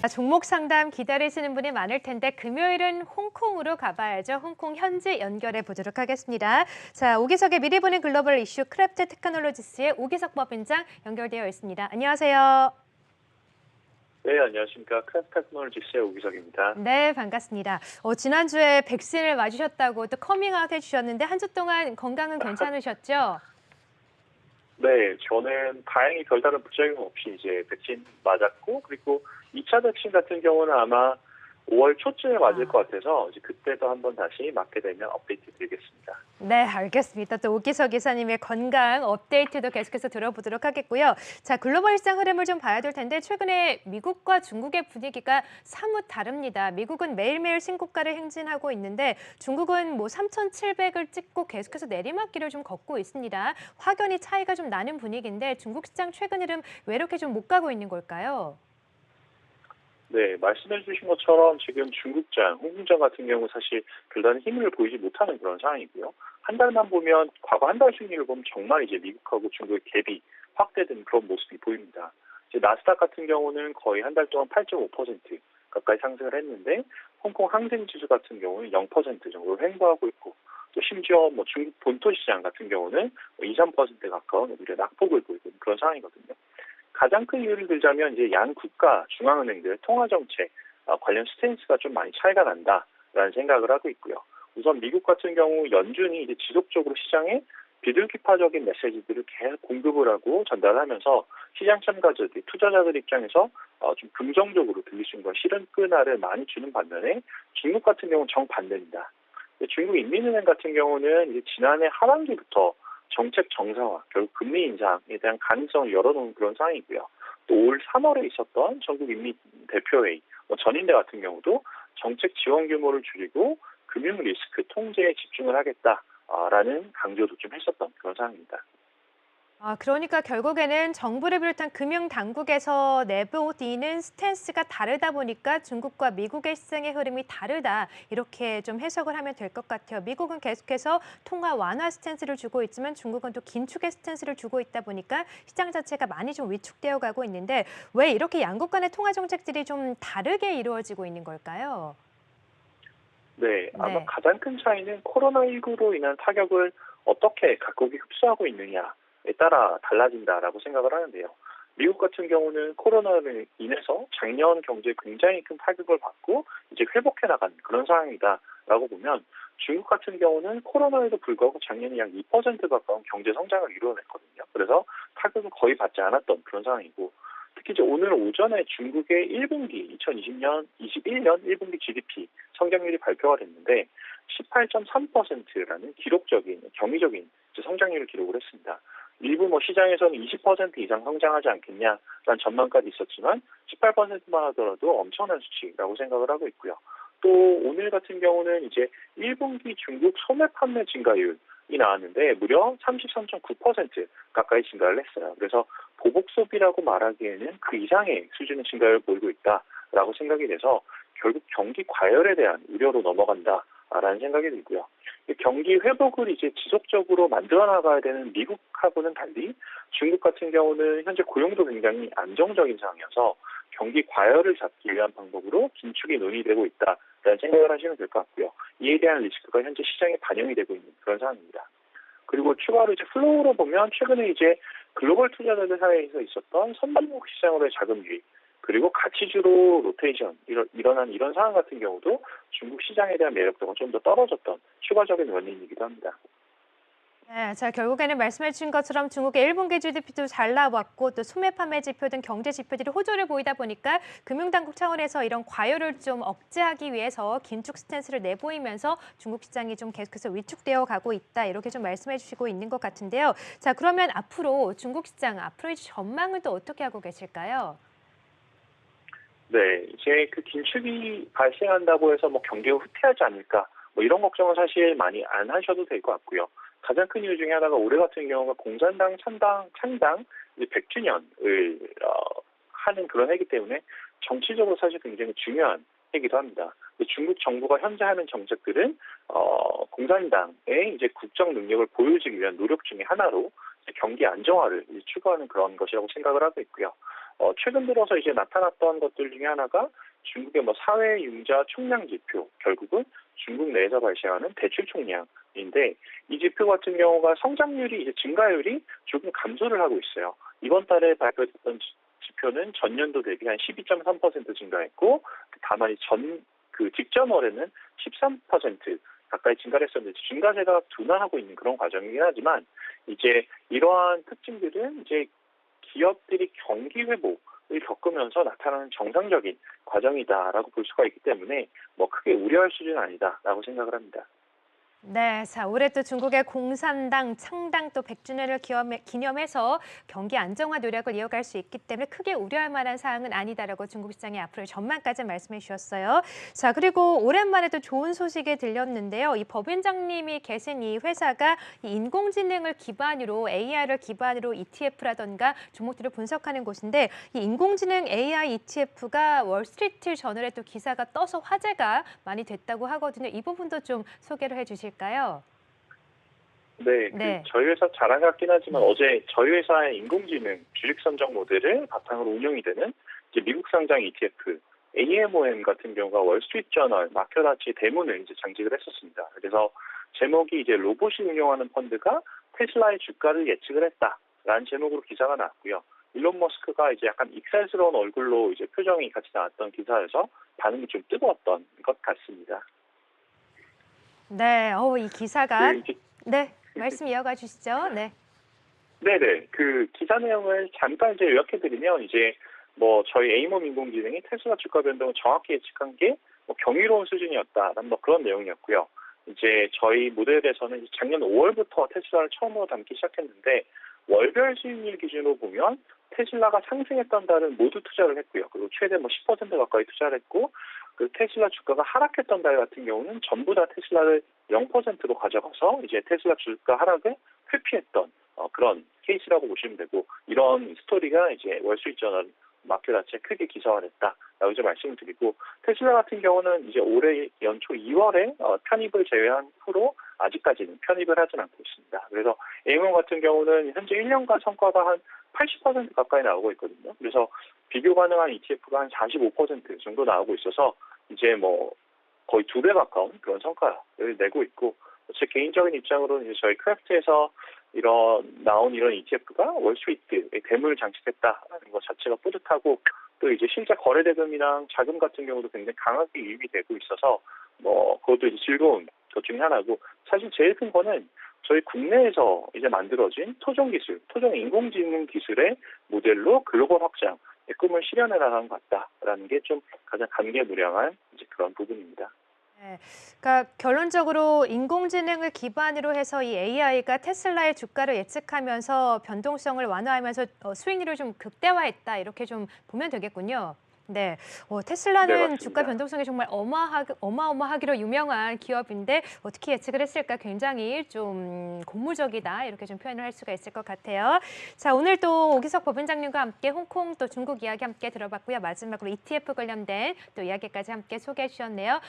종목 상담 기다리시는 분이 많을 텐데 금요일은 홍콩으로 가봐야죠. 홍콩 현지 연결해 보도록 하겠습니다. 자, 오기석의 미리 보는 글로벌 이슈 크래프트 테크놀로지스의 오기석 법인장 연결되어 있습니다. 안녕하세요. 네, 안녕하십니까. 크래프트 테크놀로지스의 오기석입니다. 네, 반갑습니다. 지난주에 백신을 맞으셨다고 또 커밍아웃 해주셨는데 한 주 동안 건강은 괜찮으셨죠? 네, 저는 다행히 별다른 부작용 없이 이제 백신 맞았고, 그리고 2차 백신 같은 경우는 아마 5월 초쯤에 맞을 것 같아서 이제 그때도 한번 다시 맞게 되면 업데이트 드리겠습니다. 네, 알겠습니다. 또 오기석 이사님의 건강 업데이트도 계속해서 들어보도록 하겠고요. 자, 글로벌 시장 흐름을 좀 봐야 될 텐데 최근에 미국과 중국의 분위기가 사뭇 다릅니다. 미국은 매일매일 신고가를 행진하고 있는데 중국은 뭐 3,700을 찍고 계속해서 내리막길을 좀 걷고 있습니다. 확연히 차이가 좀 나는 분위기인데 중국 시장 최근 흐름 왜 이렇게 좀 못 가고 있는 걸까요? 네, 말씀해 주신 것처럼 지금 중국장, 홍콩장 같은 경우 사실 별다른 힘을 보이지 못하는 그런 상황이고요. 한 달만 보면, 과거 한 달 순위를 보면 정말 이제 미국하고 중국의 갭이 확대된 그런 모습이 보입니다. 이제 나스닥 같은 경우는 거의 한 달 동안 8.5% 가까이 상승을 했는데, 홍콩 항생지수 같은 경우는 0% 정도 횡보하고 있고, 또 심지어 뭐 중국 본토 시장 같은 경우는 2, 3% 가까운 오히려 낙폭을 보이고 있는 그런 상황이거든요. 가장 큰 이유를 들자면 이제 양 국가 중앙은행들의 통화 정책 관련 스탠스가 좀 많이 차이가 난다라는 생각을 하고 있고요. 우선 미국 같은 경우 연준이 이제 지속적으로 시장에 비둘기파적인 메시지들을 계속 공급을 하고 전달하면서 시장 참가자들, 투자자들 입장에서 좀 긍정적으로 들릴 수 있는 건 실은 끈화를 많이 주는 반면에 중국 같은 경우는 정반대입니다. 중국 인민은행 같은 경우는 이제 지난해 하반기부터 정책 정상화, 결국 금리 인상에 대한 가능성을 열어놓은 그런 상황이고요. 또 올 3월에 있었던 전국 인민 대표회의, 전인대 같은 경우도 정책 지원 규모를 줄이고 금융 리스크 통제에 집중을 하겠다라는 강조도 좀 했었던 그런 상황입니다. 그러니까 결국에는 정부를 비롯한 금융 당국에서 내보이는 스탠스가 다르다 보니까 중국과 미국의 시장의 흐름이 다르다. 이렇게 좀 해석을 하면 될 것 같아요. 미국은 계속해서 통화 완화 스탠스를 주고 있지만 중국은 또 긴축의 스탠스를 주고 있다 보니까 시장 자체가 많이 좀 위축되어 가고 있는데 왜 이렇게 양국 간의 통화 정책들이 좀 다르게 이루어지고 있는 걸까요? 네, 아마 네. 가장 큰 차이는 코로나19로 인한 타격을 어떻게 각국이 흡수하고 있느냐에 따라 달라진다라고 생각을 하는데요. 미국 같은 경우는 코로나로 인해서 작년 경제에 굉장히 큰 타격을 받고 이제 회복해 나가는 그런 상황이다라고 보면 중국 같은 경우는 코로나에도 불구하고 작년에 약 2% 가까운 경제 성장을 이루어냈거든요. 그래서 타격을 거의 받지 않았던 그런 상황이고 특히 이제 오늘 오전에 중국의 1분기 21년 1분기 GDP 성장률이 발표가 됐는데 18.3%라는 기록적인 경이적인 성장률을 기록을 했습니다. 일부 뭐 시장에서는 20% 이상 성장하지 않겠냐라는 전망까지 있었지만 18%만 하더라도 엄청난 수치라고 생각을 하고 있고요. 또 오늘 같은 경우는 이제 1분기 중국 소매 판매 증가율이 나왔는데 무려 33.9% 가까이 증가를 했어요. 그래서 보복 소비라고 말하기에는 그 이상의 수준의 증가를 보이고 있다라고 생각이 돼서 결국 경기 과열에 대한 우려로 넘어간다라는 생각이 들고요. 경기 회복을 이제 지속적으로 만들어 나가야 되는 미국하고는 달리 중국 같은 경우는 현재 고용도 굉장히 안정적인 상황이어서 경기 과열을 잡기 위한 방법으로 긴축이 논의되고 있다라는 생각을 하시면 될 것 같고요. 이에 대한 리스크가 현재 시장에 반영이 되고 있는 그런 상황입니다. 그리고 추가로 이제 플로우로 보면 최근에 이제 글로벌 투자자들 사이에서 있었던 선진국 시장으로의 자금 유입 그리고 가치주로 로테이션 일어난 이런 상황 같은 경우도 중국 시장에 대한 매력도가 좀 더 떨어졌던 추가적인 원인이기도 합니다. 네, 자 결국에는 말씀해 주신 것처럼 중국의 1분기 GDP도 잘 나왔고 또 소매 판매 지표 등 경제 지표들이 호조를 보이다 보니까 금융당국 차원에서 이런 과열을 좀 억제하기 위해서 긴축 스탠스를 내보이면서 중국 시장이 좀 계속해서 위축되어 가고 있다 이렇게 좀 말씀해 주시고 있는 것 같은데요. 자 그러면 앞으로 중국 시장 앞으로의 전망을 또 어떻게 하고 계실까요? 네, 이제 그 긴축이 발생한다고 해서 뭐 경기가 후퇴하지 않을까 뭐 이런 걱정은 사실 많이 안 하셔도 될 것 같고요. 가장 큰 이유 중에 하나가 올해 같은 경우가 공산당 창당 이제 100주년을 하는 그런 해이기 때문에 정치적으로 사실 굉장히 중요한 해이기도 합니다. 중국 정부가 현재 하는 정책들은 공산당의 이제 국정 능력을 보여주기 위한 노력 중에 하나로 이제 경기 안정화를 이제 추구하는 그런 것이라고 생각을 하고 있고요. 최근 들어서 이제 나타났던 것들 중에 하나가 중국의 뭐 사회융자 총량 지표, 결국은 중국 내에서 발생하는 대출 총량인데 이 지표 같은 경우가 성장률이 이제 증가율이 조금 감소를 하고 있어요. 이번 달에 발표됐던 지표는 전년도 대비 한 12.3% 증가했고 다만 그 직전 월에는 13% 가까이 증가를 했었는데 증가세가 둔화하고 있는 그런 과정이긴 하지만 이제 이러한 특징들은 이제 기업들이 경기 회복을 겪으면서 나타나는 정상적인 과정이다라고 볼 수가 있기 때문에 뭐 크게 우려할 수준은 아니다라고 생각을 합니다. 네, 자, 올해 또 중국의 공산당 창당 또 100주년을 기념해서 경기 안정화 노력을 이어갈 수 있기 때문에 크게 우려할 만한 사항은 아니다라고 중국 시장의 앞으로의 전망까지 말씀해 주셨어요. 자, 그리고 오랜만에 또 좋은 소식이 들렸는데요. 이 법인장님이 계신 이 회사가 이 인공지능을 기반으로 AI를 기반으로 ETF라던가 종목들을 분석하는 곳인데 이 인공지능 AI ETF가 월스트리트 저널에 또 기사가 떠서 화제가 많이 됐다고 하거든요. 이 부분도 좀 소개를 해주실까요? 네, 네. 저희 회사 자랑 같긴 하지만 어제 저희 회사의 인공지능 주식 선정 모델을 바탕으로 운영이 되는 이제 미국 상장 ETF AMOM 같은 경우가 월스트리트저널 마켓워치 대문을 이제 장식을 했었습니다. 그래서 제목이 이제 로봇이 운영하는 펀드가 테슬라의 주가를 예측을 했다라는 제목으로 기사가 나왔고요. 일론 머스크가 이제 약간 익살스러운 얼굴로 이제 표정이 같이 나왔던 기사여서 반응이 좀 뜨거웠던 것 같습니다. 네, 이 기사가 이제 네, 말씀 이어가 주시죠. 네. 네네. 그 기사 내용을 잠깐 이제 요약해드리면 이제 뭐 저희 에이몸 인공지능이 테슬라 주가 변동을 정확히 예측한 게 뭐 경이로운 수준이었다라는 뭐 그런 내용이었고요. 이제 저희 모델에서는 작년 5월부터 테슬라를 처음으로 담기 시작했는데 월별 수익률 기준으로 보면 테슬라가 상승했던 달은 모두 투자를 했고요. 그리고 최대 뭐 10% 가까이 투자를 했고 그 테슬라 주가가 하락했던 달 같은 경우는 전부 다 테슬라를 0%로 가져가서 이제 테슬라 주가 하락을 회피했던 그런 케이스라고 보시면 되고 이런 스토리가 이제 월스트리트저널 마켓워치에 크게 기사화됐다라고 이제 말씀을 드리고 테슬라 같은 경우는 이제 올해 연초 2월에 편입을 제외한 후로 아직까지는 편입을 하진 않고 있습니다. 그래서 AMOM 같은 경우는 현재 1년간 성과가 한 80% 가까이 나오고 있거든요. 그래서 비교 가능한 ETF가 한 45% 정도 나오고 있어서 이제 뭐 거의 2배 가까운 그런 성과를 내고 있고 제 개인적인 입장으로는 이제 저희 크래프트에서 나온 이런 ETF가 월스트리트에 대물을 장식했다는 것 자체가 뿌듯하고 또 이제 실제 거래 대금이랑 자금 같은 경우도 굉장히 강하게 유입이 되고 있어서 뭐 그것도 이제 즐거운 것 중에 하나고 사실 제일 큰 거는 저희 국내에서 이제 만들어진 토종 기술, 토종 인공지능 기술의 모델로 글로벌 확장의 꿈을 실현해 나가는 것 같다라는 게 좀 가장 감개무량한 이제 그런 부분입니다. 네. 그러니까 결론적으로 인공지능을 기반으로 해서 이 AI가 테슬라의 주가를 예측하면서 변동성을 완화하면서 수익률을 좀 극대화했다 이렇게 좀 보면 되겠군요. 네, 네, 테슬라는 주가 맞습니다. 변동성이 정말 어마어마하기로 유명한 기업인데 어떻게 예측을 했을까 굉장히 좀 고무적이다 이렇게 좀 표현을 할 수가 있을 것 같아요. 자, 오늘 또 오기석 법인장님과 함께 홍콩 또 중국 이야기 함께 들어봤고요. 마지막으로 ETF 관련된 또 이야기까지 함께 소개해 주셨네요.